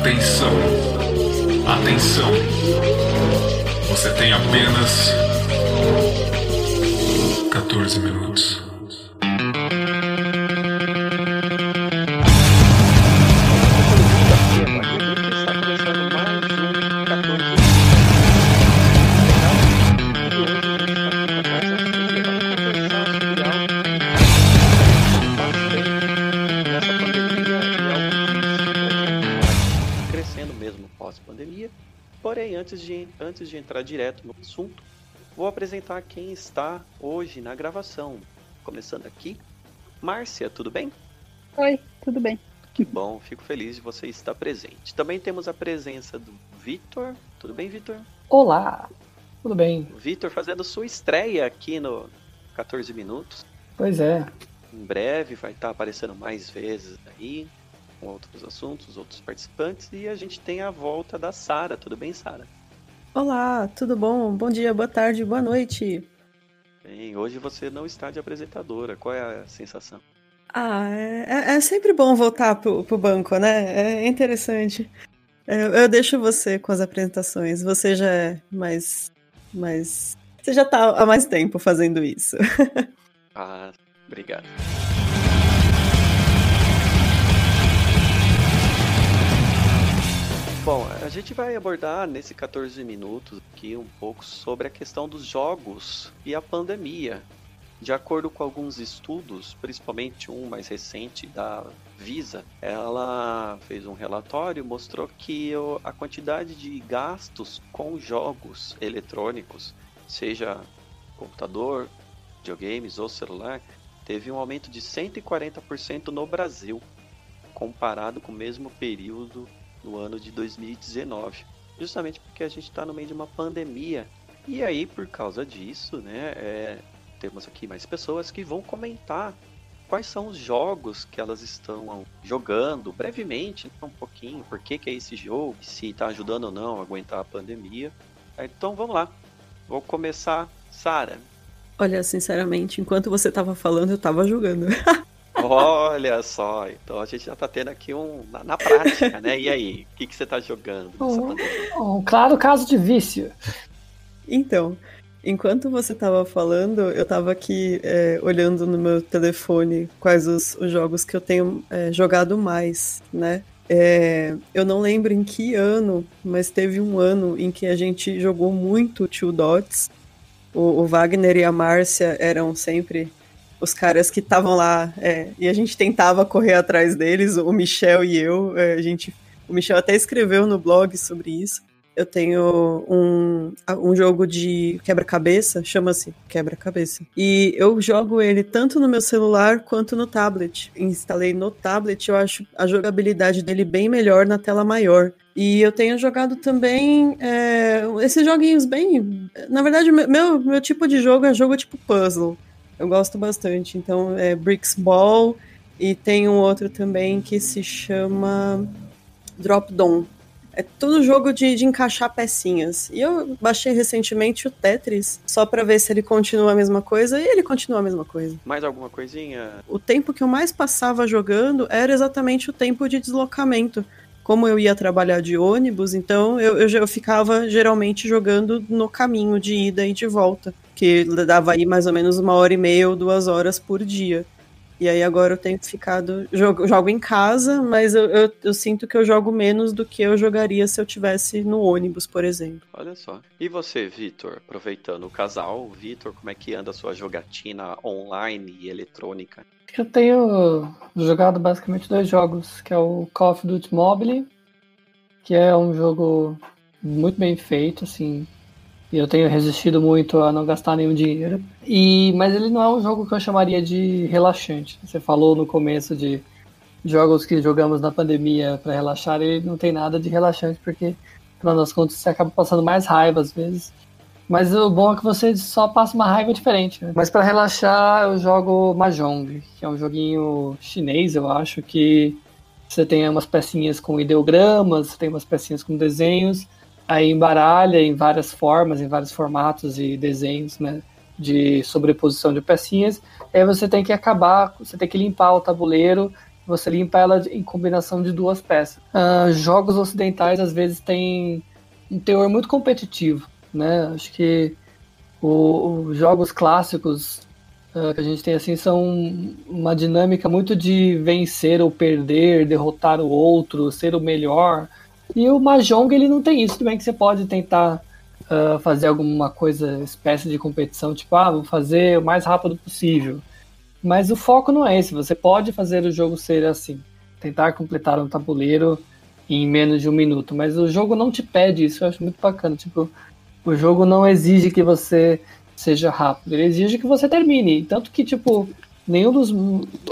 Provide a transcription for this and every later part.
Atenção, atenção. Você tem apenas 14 minutos. Pós-pandemia. Porém, antes de entrar direto no assunto, vou apresentar quem está hoje na gravação. Começando aqui, Márcia, tudo bem? Oi, tudo bem. Que bom, fico feliz de você estar presente. Também temos a presença do Vitor. Tudo bem, Vitor? Olá, tudo bem. O Vitor fazendo sua estreia aqui no 14 Minutos. Pois é. Em breve vai estar aparecendo mais vezes aí, com outros assuntos, outros participantes, e a gente tem a volta da Sara. Tudo bem, Sara? Olá, tudo bom? Bom dia, boa tarde, boa noite. Bem, hoje você não está de apresentadora. Qual é a sensação? É sempre bom voltar pro banco, né? É interessante. Eu deixo você com as apresentações. Você já é mais... Você já tá há mais tempo fazendo isso. Ah, obrigado. Bom, a gente vai abordar nesse 14 minutos aqui um pouco sobre a questão dos jogos e a pandemia. De acordo com alguns estudos, principalmente um mais recente da Visa, ela fez um relatório e mostrou que a quantidade de gastos com jogos eletrônicos, seja computador, videogames ou celular, teve um aumento de 140% no Brasil, comparado com o mesmo período no ano de 2019, justamente porque a gente está no meio de uma pandemia. E aí, por causa disso, né, temos aqui mais pessoas que vão comentar quais são os jogos que elas estão jogando, brevemente, um pouquinho, por que é esse jogo, se está ajudando ou não a aguentar a pandemia. Então vamos lá, vou começar, Sara. Olha, sinceramente, enquanto você tava falando, eu tava jogando. Olha só, então a gente já tá tendo aqui na prática, né? E aí, o que você tá jogando nessa pandemia? Um claro caso de vício. Então, enquanto você tava falando, eu tava aqui olhando no meu telefone quais os jogos que eu tenho jogado mais, né? Eu não lembro em que ano, mas teve um ano em que a gente jogou muito Two Dots. O Wagner e a Márcia eram sempre os caras que estavam lá, e a gente tentava correr atrás deles, o Michel e eu, o Michel até escreveu no blog sobre isso. Eu tenho um jogo de quebra-cabeça, chama-se Quebra-Cabeça, e eu jogo ele tanto no meu celular quanto no tablet. Instalei no tablet, eu acho a jogabilidade dele bem melhor na tela maior. E eu tenho jogado também esses joguinhos bem... Na verdade, meu tipo de jogo é jogo tipo puzzle. Eu gosto bastante. Então, Bricks Ball, e tem um outro também que se chama Drop Down. É tudo jogo de encaixar pecinhas. E eu baixei recentemente o Tetris, só pra ver se ele continua a mesma coisa, e ele continua a mesma coisa. Mais alguma coisinha? O tempo que eu mais passava jogando era exatamente o tempo de deslocamento. Como eu ia trabalhar de ônibus, então eu ficava geralmente jogando no caminho de ida e de volta, que dava aí mais ou menos 1h30 ou 2 horas por dia. E aí agora eu tenho ficado... Jogo em casa, mas eu sinto que eu jogo menos do que eu jogaria se eu tivesse no ônibus, por exemplo. Olha só. E você, Vitor, aproveitando o casal, Vitor, como é que anda a sua jogatina online e eletrônica? Eu tenho jogado basicamente 2 jogos, que é o Call of Duty Mobile, que é um jogo muito bem feito, assim, e eu tenho resistido muito a não gastar nenhum dinheiro. Mas ele não é um jogo que eu chamaria de relaxante. Você falou no começo de jogos que jogamos na pandemia para relaxar, ele não tem nada de relaxante, porque, afinal das contas, você acaba passando mais raiva às vezes. Mas o bom é que você só passa uma raiva diferente, né? Mas para relaxar, eu jogo Mahjong, que é um joguinho chinês, eu acho, que você tem umas pecinhas com ideogramas, você tem umas pecinhas com desenhos, aí embaralha em várias formas, em vários formatos e desenhos, né, de sobreposição de pecinhas. Aí você tem que limpar o tabuleiro você limpa ela em combinação de 2 peças. Jogos ocidentais às vezes têm um teor muito competitivo, né? Acho que os jogos clássicos que a gente tem assim são uma dinâmica muito de vencer ou perder, derrotar o outro, ser o melhor. E o Mahjong ele não tem isso, tudo bem que você pode tentar fazer alguma coisa, espécie de competição, tipo, vou fazer o mais rápido possível. Mas o foco não é esse, você pode fazer o jogo ser assim, tentar completar um tabuleiro em menos de 1 minuto, mas o jogo não te pede isso, eu acho muito bacana, tipo, o jogo não exige que você seja rápido, ele exige que você termine, tanto que, tipo, nenhum dos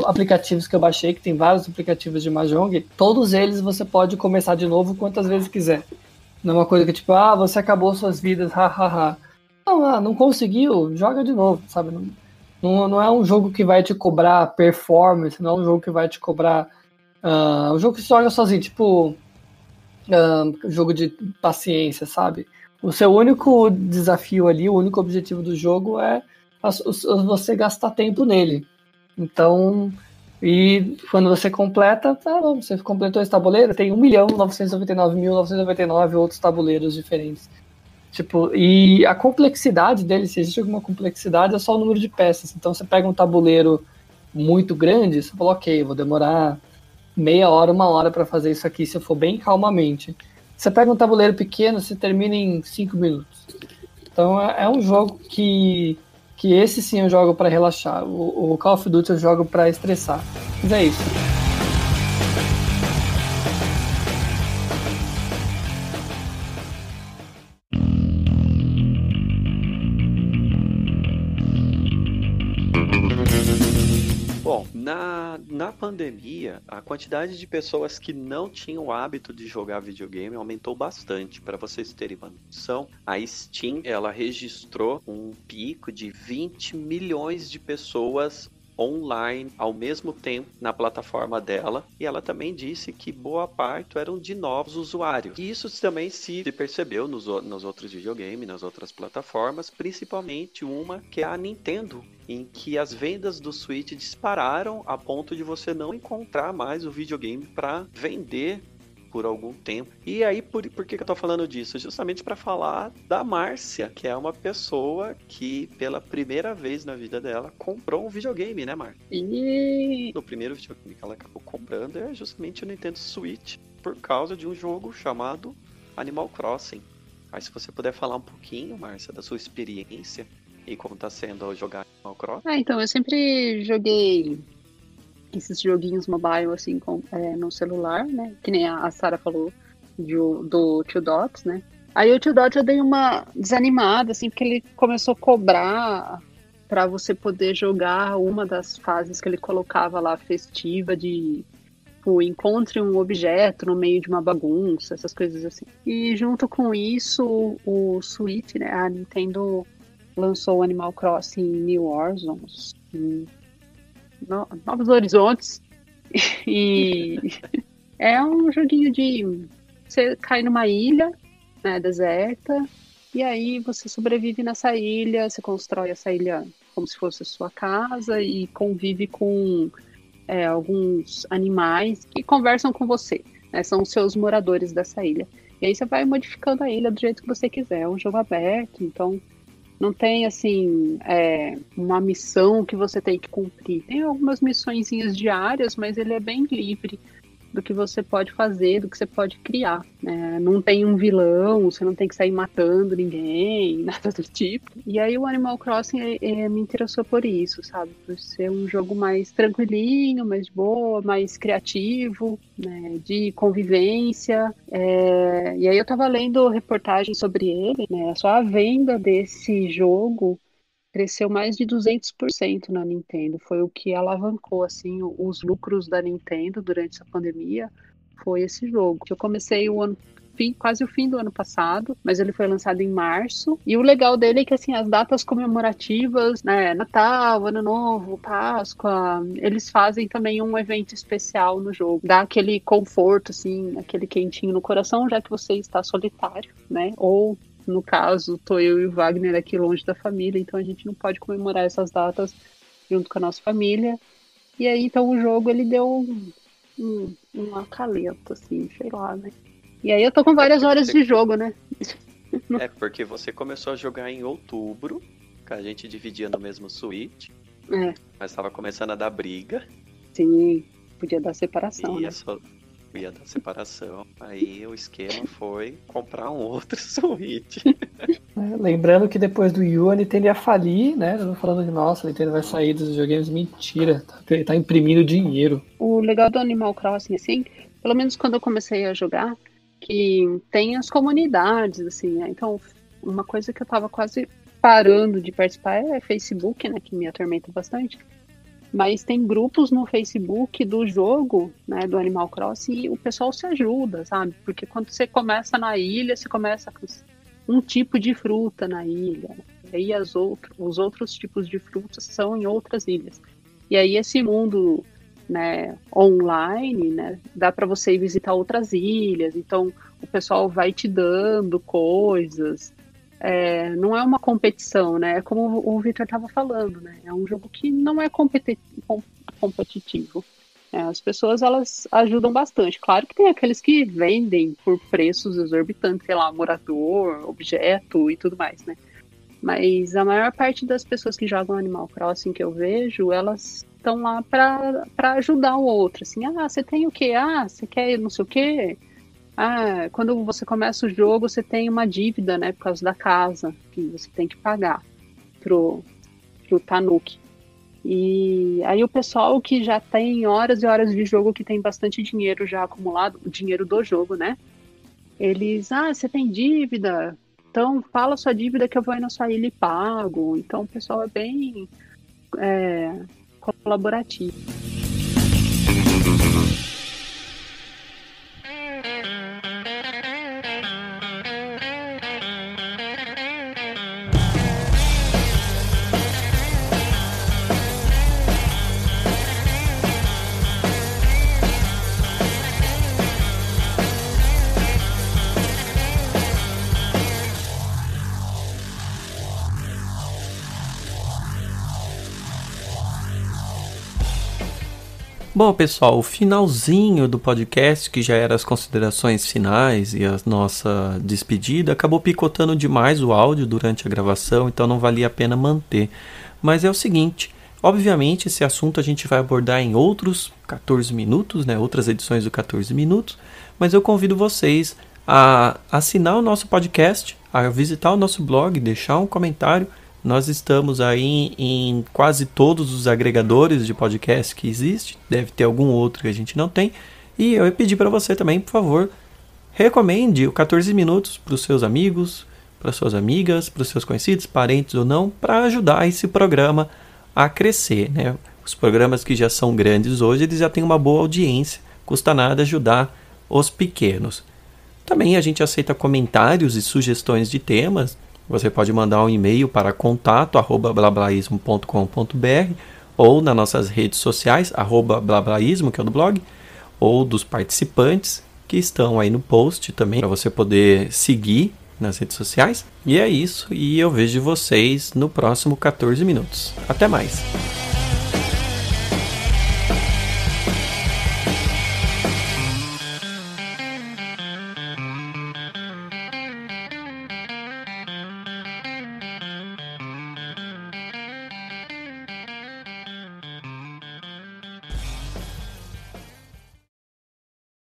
aplicativos que eu baixei, que tem vários aplicativos de Mahjong, todos eles você pode começar de novo quantas vezes quiser. Não é uma coisa que, tipo, você acabou suas vidas, hahaha. Não conseguiu, joga de novo, sabe? Não é um jogo que vai te cobrar performance, não é um jogo que vai te cobrar... um jogo que você joga sozinho, tipo... jogo de paciência, sabe? O seu único desafio ali, o único objetivo do jogo é você gastar tempo nele. Então... E quando você completa, você completou esse tabuleiro, tem 1.999.999 outros tabuleiros diferentes. Tipo, e a complexidade dele, se existe alguma complexidade, é só o número de peças. Então você pega um tabuleiro muito grande, você fala, ok, vou demorar meia hora, 1 hora para fazer isso aqui, se eu for bem calmamente. Você pega um tabuleiro pequeno, você termina em 5 minutos. Então é um jogo que esse sim eu jogo para relaxar. O Call of Duty eu jogo para estressar. Mas é isso. Bom, na pandemia, a quantidade de pessoas que não tinham o hábito de jogar videogame aumentou bastante. Para vocês terem uma noção, a Steam, ela registrou um pico de 20 milhões de pessoas online ao mesmo tempo na plataforma dela, e ela também disse que boa parte eram de novos usuários. E isso também se percebeu nos outros videogames, nas outras plataformas, principalmente uma que é a Nintendo, em que as vendas do Switch dispararam a ponto de você não encontrar mais o videogame para vender por algum tempo. E aí, por que eu tô falando disso? Justamente para falar da Márcia, que é uma pessoa que, pela primeira vez na vida dela, comprou um videogame, né, Márcia? E O primeiro videogame que ela acabou comprando é justamente o Nintendo Switch, por causa de um jogo chamado Animal Crossing. Aí, se você puder falar um pouquinho, Márcia, da sua experiência e como tá sendo jogar Animal Crossing. então, eu sempre joguei esses joguinhos mobile, assim, no celular, né? Que nem a Sarah falou do Two Dots, né? Aí o Two Dots eu dei uma desanimada, assim, porque ele começou a cobrar pra você poder jogar uma das fases que ele colocava lá, festiva, de encontre um objeto no meio de uma bagunça, essas coisas assim. E junto com isso, o Switch, né? A Nintendo lançou o Animal Crossing New Horizons, Novos Horizontes, e é um joguinho de você cai numa ilha, né, deserta, e aí você sobrevive nessa ilha, você constrói essa ilha como se fosse a sua casa e convive com alguns animais que conversam com você, né, são os seus moradores dessa ilha. E aí você vai modificando a ilha do jeito que você quiser, é um jogo aberto, então não tem, assim, uma missão que você tem que cumprir. Tem algumas missõezinhas diárias, mas ele é bem livre do que você pode fazer, do que você pode criar, né? Não tem um vilão, você não tem que sair matando ninguém, nada do tipo. E aí o Animal Crossing me interessou por isso, sabe? Por ser um jogo mais tranquilinho, mais de boa, mais criativo, né? De convivência. E aí eu tava lendo reportagens sobre ele, né? Só a venda desse jogo cresceu mais de 200% na Nintendo. Foi o que alavancou, assim, os lucros da Nintendo durante essa pandemia, foi esse jogo. Eu comecei quase o fim do ano passado, mas ele foi lançado em março. E o legal dele é que, assim, as datas comemorativas, né, Natal, Ano Novo, Páscoa, eles fazem também um evento especial no jogo. Dá aquele conforto, assim, aquele quentinho no coração, já que você está solitário, né? Ou no caso, tô eu e o Wagner aqui longe da família, então a gente não pode comemorar essas datas junto com a nossa família. E aí, então, o jogo, ele deu um acalento, assim, sei lá, né? E aí eu tô com várias horas de jogo, né? É porque você começou a jogar em outubro, que a gente dividia no mesmo Switch, mas tava começando a dar briga. Sim, podia dar separação, né? Ia dar separação. Aí o esquema foi comprar um outro Switch. Lembrando que depois do Wii U a Nintendo ia falir, né? Eu tô falando que, nossa, a Nintendo vai sair dos videogames. Mentira, tá imprimindo dinheiro. O legal do Animal Crossing, assim, pelo menos quando eu comecei a jogar, que tem as comunidades, assim, né? Então, uma coisa que eu tava quase parando de participar é Facebook, né? Que me atormenta bastante. Mas tem grupos no Facebook do jogo, né, do Animal Crossing, e o pessoal se ajuda, sabe? Porque quando você começa na ilha, você começa com um tipo de fruta na ilha. E aí os outros tipos de frutas são em outras ilhas. E aí esse mundo, né, online, né, dá para você ir visitar outras ilhas. Então o pessoal vai te dando coisas. Não é uma competição, né? É como o Victor estava falando, né? É um jogo que não é competitivo. As pessoas, elas ajudam bastante. Claro que tem aqueles que vendem por preços exorbitantes, sei lá, morador, objeto e tudo mais, né? Mas a maior parte das pessoas que jogam Animal Crossing que eu vejo, elas estão lá para ajudar o outro. Assim, você tem o quê? Você quer não sei o quê? Quando você começa o jogo, você tem uma dívida, né, por causa da casa, que você tem que pagar pro Tanuki. E aí o pessoal que já tem horas e horas de jogo, que tem bastante dinheiro já acumulado, o dinheiro do jogo, né? Eles, você tem dívida? Então fala sua dívida que eu vou aí na sua ilha e pago. Então o pessoal é bem colaborativo. Bom, pessoal, o finalzinho do podcast, que já era as considerações finais e a nossa despedida, acabou picotando demais o áudio durante a gravação, então não valia a pena manter. Mas é o seguinte, obviamente esse assunto a gente vai abordar em outros 14 minutos, né, outras edições do 14 minutos, mas eu convido vocês a assinar o nosso podcast, a visitar o nosso blog, deixar um comentário. Nós estamos aí em quase todos os agregadores de podcast que existe. Deve ter algum outro que a gente não tem. E eu ia pedir para você também, por favor, recomende o 14 minutos para os seus amigos, para suas amigas, para os seus conhecidos, parentes ou não, para ajudar esse programa a crescer, né? Os programas que já são grandes hoje, eles já têm uma boa audiência. Custa nada ajudar os pequenos. Também a gente aceita comentários e sugestões de temas. Você pode mandar um e-mail para contato@blablaismo.com.br ou nas nossas redes sociais, @blablaismo, que é o do blog, ou dos participantes que estão aí no post também, para você poder seguir nas redes sociais. E é isso, e eu vejo vocês no próximo 14 minutos. Até mais!